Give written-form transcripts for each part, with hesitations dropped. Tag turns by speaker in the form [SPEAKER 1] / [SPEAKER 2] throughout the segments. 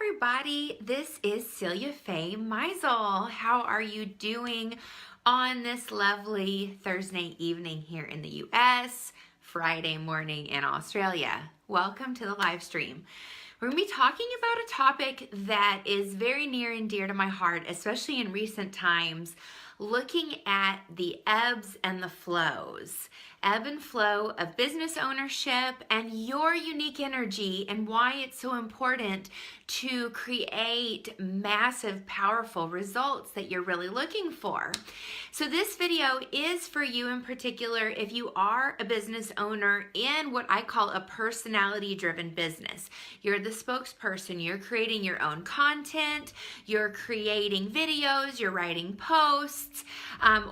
[SPEAKER 1] everybody, this is Celia Faye Meisel. How are you doing on this lovely Thursday evening here in the US, Friday morning in Australia? Welcome to the live stream. We're going to be talking about a topic that is very near and dear to my heart, especially in recent times, looking at the ebbs and the flows. Ebb and flow of business ownership and your unique energy and why it's so important to create massive, powerful results that you're really looking for. So this video is for you in particular if you are a business owner in what I call a personality-driven business. You're the spokesperson, you're creating your own content, you're creating videos, you're writing posts,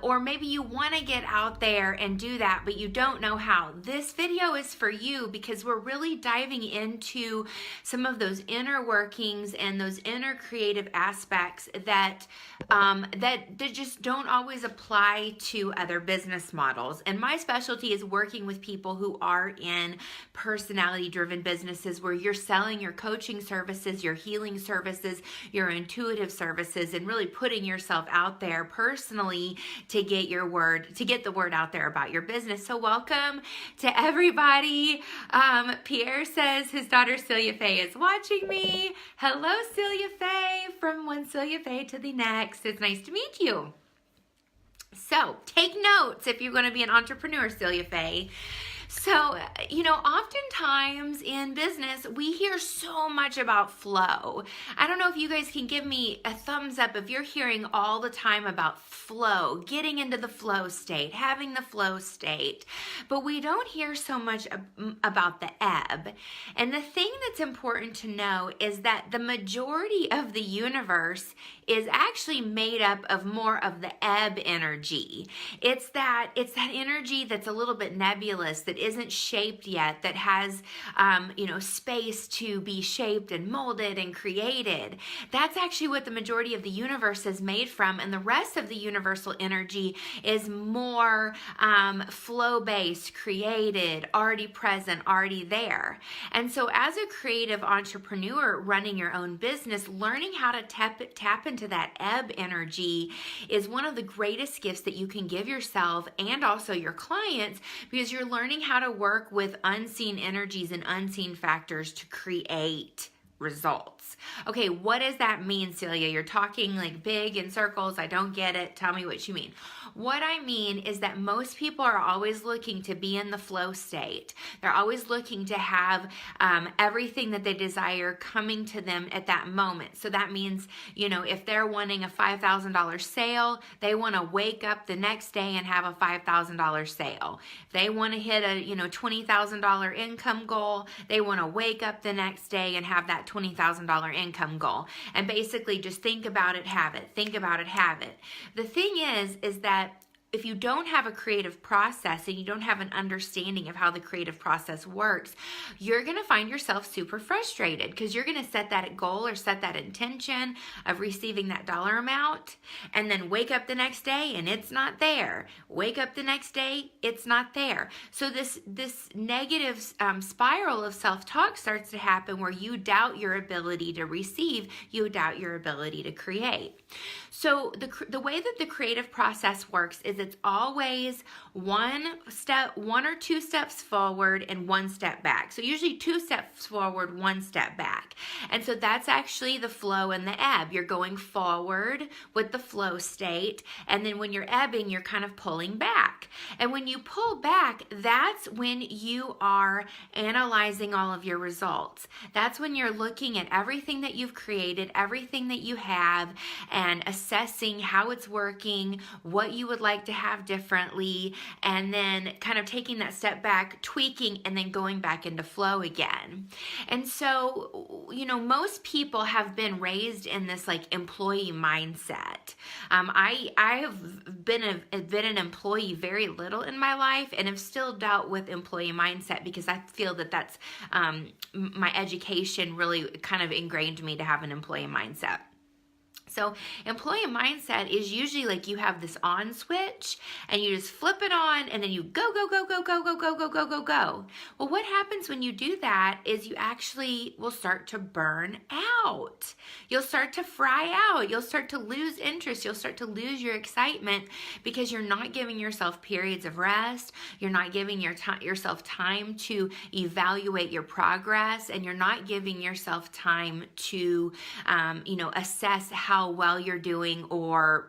[SPEAKER 1] or maybe you want to get out there and do that, but you don't know how. This video is for you because we're really diving into some of those inner workings and those inner creative aspects that just don't always apply to other business models. And my specialty is working with people who are in personality-driven businesses where you're selling your coaching services, your healing services, your intuitive services, and really putting yourself out there personally to get the word out there about your business. So welcome to everybody. Pierre says his daughter Celia Faye is watching me. Hello, Celia Faye, from one Celia Faye to the next. It's nice to meet you. So take notes if you're going to be an entrepreneur, Celia Faye. So, oftentimes in business, we hear so much about flow. I don't know if you guys can give me a thumbs up if you're hearing all the time about flow, getting into the flow state, having the flow state, but we don't hear so much about the ebb. And the thing that's important to know is that the majority of the universe is actually made up of more of the ebb energy. It's that energy that's a little bit nebulous, that isn't shaped yet, that has space to be shaped and molded and created. That's actually what the majority of the universe is made from, and the rest of the universal energy is more flow-based, created, already present, already there. And so as a creative entrepreneur running your own business, learning how to tap into that ebb energy is one of the greatest gifts that you can give yourself and also your clients, because you're learning how to work with unseen energies and unseen factors to create results. Okay, what does that mean, Celia? You're talking like big in circles. I don't get it. Tell me what you mean. What I mean is that most people are always looking to be in the flow state. They're always looking to have everything that they desire coming to them at that moment. So that means, if they're wanting a $5,000 sale, they want to wake up the next day and have a $5,000 sale. If they want to hit a, $20,000 income goal, they want to wake up the next day and have that $20,000 income goal. And basically just think about it, have it. Think about it, have it. The thing is that if you don't have a creative process and you don't have an understanding of how the creative process works, you're going to find yourself super frustrated because you're going to set that goal or set that intention of receiving that dollar amount and then wake up the next day and it's not there. Wake up the next day, it's not there. So this negative spiral of self-talk starts to happen where you doubt your ability to receive, you doubt your ability to create. So the way that the creative process works is it's always one or two steps forward and one step back. So usually 2 steps forward, 1 step back. And so that's actually the flow and the ebb. You're going forward with the flow state, and then when you're ebbing, you're kind of pulling back. And when you pull back, that's when you are analyzing all of your results. That's when you're looking at everything that you've created, everything that you have, and assessing how it's working, what you would like to have differently, and then kind of taking that step back, tweaking, and then going back into flow again. And so, most people have been raised in this like employee mindset. I have been an employee very little in my life and have still dealt with employee mindset because I feel that that's my education really kind of ingrained me to have an employee mindset. So employee mindset is usually like you have this on switch and you just flip it on and then you go, go, go, go, go, go, go, go, go, go, go. Well, what happens when you do that is you actually will start to burn out. out. You'll start to fry out. You'll start to lose interest. You'll start to lose your excitement because you're not giving yourself periods of rest. You're not giving yourself time to evaluate your progress, and you're not giving yourself time to, assess how well you're doing, or,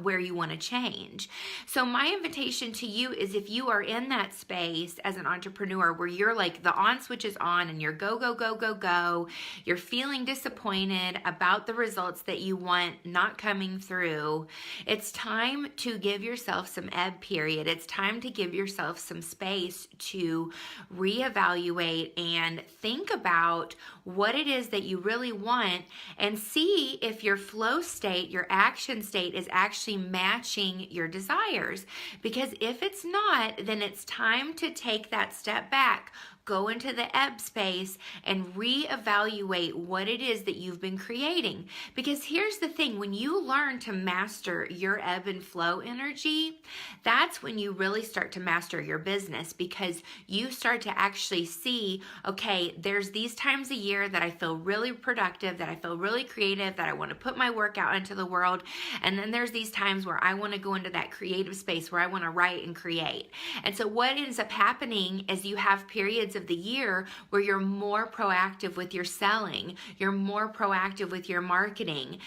[SPEAKER 1] where you want to change. So my invitation to you is, if you are in that space as an entrepreneur where you're like, the on switch is on and you're go, go, go, go, go, you're feeling disappointed about the results that you want not coming through, it's time to give yourself some ebb period. It's time to give yourself some space to reevaluate and think about what it is that you really want, and see if your flow state, your action state, is actually matching your desires. Because if it's not, then it's time to take that step back, go into the ebb space, and reevaluate what it is that you've been creating. Because here's the thing, when you learn to master your ebb and flow energy, that's when you really start to master your business, because you start to actually see, okay, there's these times a year that I feel really productive, that I feel really creative, that I want to put my work out into the world. And then there's these times where I want to go into that creative space where I want to write and create. And so what ends up happening is you have periods of the year where you're more proactive with your selling, you're more proactive with your marketing,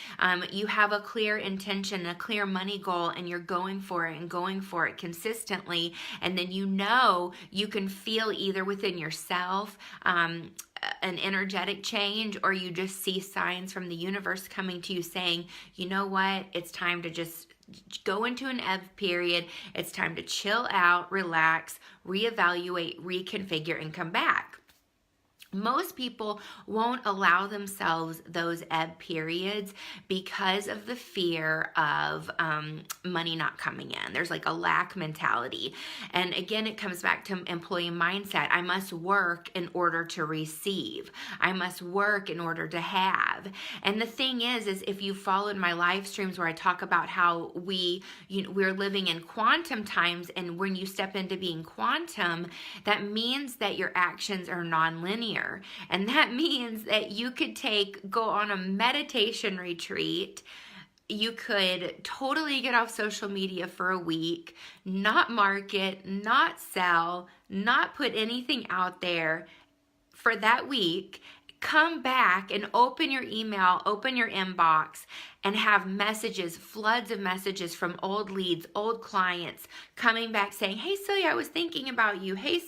[SPEAKER 1] you have a clear intention, a clear money goal, and you're going for it and going for it consistently. And then you can feel either within yourself an energetic change, or you just see signs from the universe coming to you saying, you know what, it's time to just go into an ebb period. It's time to chill out, relax, reevaluate, reconfigure, and come back. Most people won't allow themselves those ebb periods because of the fear of money not coming in. There's like a lack mentality. And again, it comes back to employee mindset. I must work in order to receive. I must work in order to have. And the thing is if you followed my live streams where I talk about how we're living in quantum times, and when you step into being quantum, that means that your actions are non-linear. And that means that you could go on a meditation retreat. You could totally get off social media for a week, not market, not sell, not put anything out there for that week, come back and open your email, open your inbox, and have messages, floods of messages from old leads, old clients coming back saying, hey, Celia, I was thinking about you. Hey,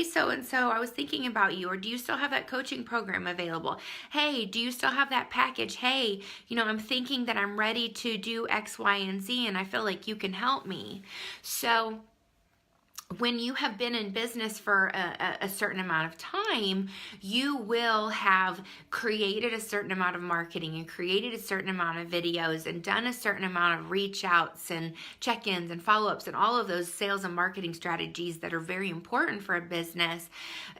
[SPEAKER 1] so-and-so, I was thinking about you. Or do you still have that coaching program available? Hey, do you still have that package? Hey, I'm thinking that I'm ready to do X, Y, and Z, and I feel like you can help me. So when you have been in business for a certain amount of time, you will have created a certain amount of marketing and created a certain amount of videos and done a certain amount of reach outs and check-ins and follow-ups and all of those sales and marketing strategies that are very important for a business.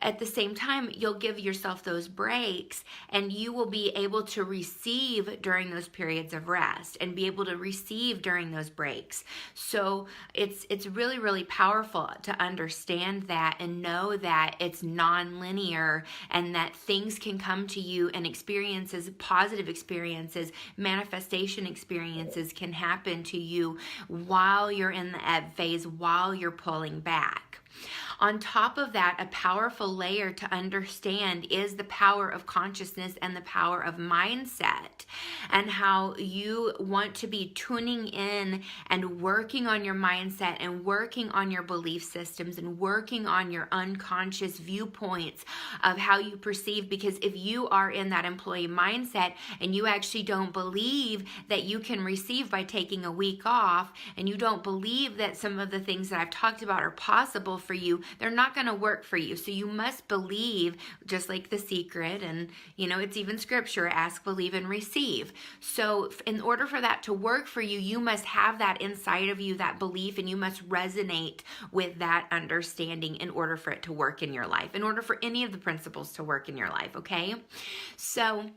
[SPEAKER 1] At the same time, you'll give yourself those breaks, and you will be able to receive during those periods of rest and be able to receive during those breaks. So it's really, really powerful to understand that and know that it's non-linear, and that things can come to you, and experiences, positive experiences, manifestation experiences can happen to you while you're in the ebb phase, while you're pulling back. On top of that, a powerful layer to understand is the power of consciousness and the power of mindset, and how you want to be tuning in and working on your mindset and working on your belief systems and working on your unconscious viewpoints of how you perceive. Because if you are in that employee mindset and you actually don't believe that you can receive by taking a week off, and you don't believe that some of the things that I've talked about are possible for you, they're not going to work for you. So you must believe, just like The Secret, and it's even scripture, ask, believe, and receive. So in order for that to work for you, you must have that inside of you, that belief, and you must resonate with that understanding in order for it to work in your life, in order for any of the principles to work in your life, okay? So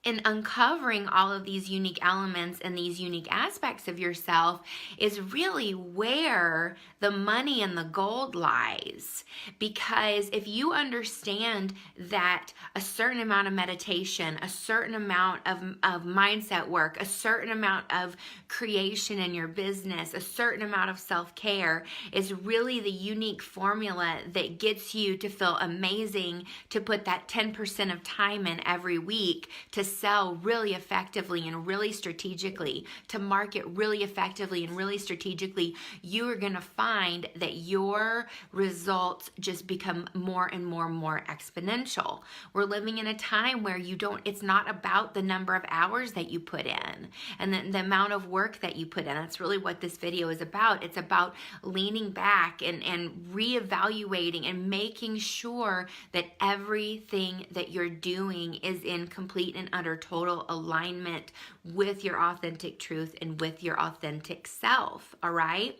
[SPEAKER 1] in uncovering all of these unique elements and these unique aspects of yourself is really where the money and the gold lies. Because if you understand that a certain amount of meditation, a certain amount of mindset work, a certain amount of creation in your business, a certain amount of self-care is really the unique formula that gets you to feel amazing, to put that 10% of time in every week, to sell really effectively and really strategically, to market really effectively and really strategically, you are going to find that your results just become more and more and more exponential. We're living in a time where it's not about the number of hours that you put in and the amount of work that you put in. That's really what this video is about. It's about leaning back and reevaluating and making sure that everything that you're doing is in complete and utter total alignment with your authentic truth and with your authentic self, all right?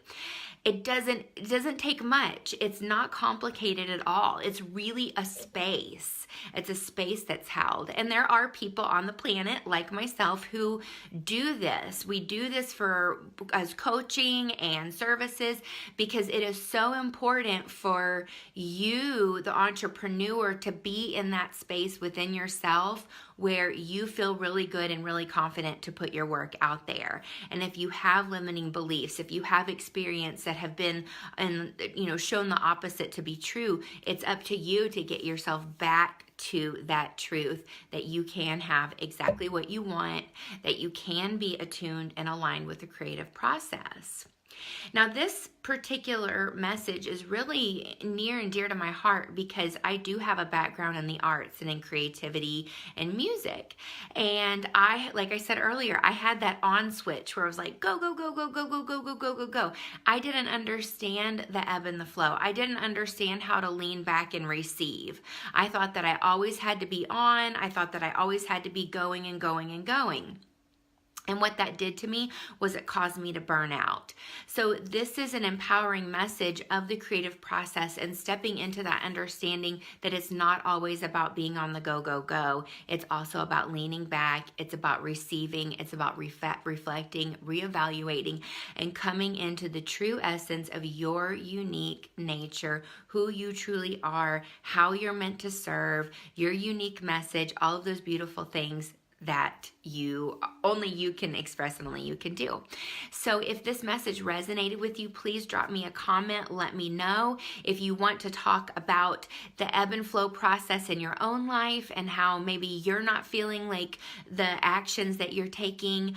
[SPEAKER 1] It doesn't take much. It's not complicated at all. It's really a space. It's a space that's held. And there are people on the planet like myself who do this. We do this as coaching and services because it is so important for you, the entrepreneur, to be in that space within yourself where you feel really good and really confident to put your work out there. And if you have limiting beliefs, if you have experience that have been shown the opposite to be true, it's up to you to get yourself back to that truth that you can have exactly what you want, that you can be attuned and aligned with the creative process. Now, this particular message is really near and dear to my heart because I do have a background in the arts and in creativity and music. And like I said earlier, I had that on switch where I was like, go, go, go, go, go, go, go, go, go, go, go. I didn't understand the ebb and the flow. I didn't understand how to lean back and receive. I thought that I always had to be on. I thought that I always had to be going and going and going. And what that did to me was it caused me to burn out. So this is an empowering message of the creative process and stepping into that understanding that it's not always about being on the go, go, go. It's also about leaning back. It's about receiving. It's about reflecting, reevaluating, and coming into the true essence of your unique nature, who you truly are, how you're meant to serve, your unique message, all of those beautiful things that only you can express and only you can do. So if this message resonated with you, please drop me a comment. Let me know. If you want to talk about the ebb and flow process in your own life and how maybe you're not feeling like the actions that you're taking,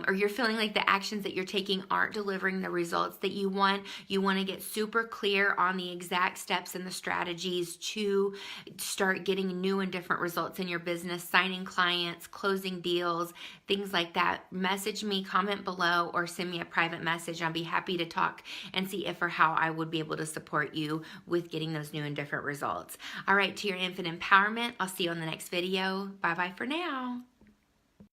[SPEAKER 1] or you're feeling like the actions that you're taking aren't delivering the results that you want to get super clear on the exact steps and the strategies to start getting new and different results in your business, signing clients, closing deals, things like that, message me, comment below, or send me a private message. I'll be happy to talk and see if or how I would be able to support you with getting those new and different results. All right, to your infinite empowerment. I'll see you on the next video. Bye-bye for now.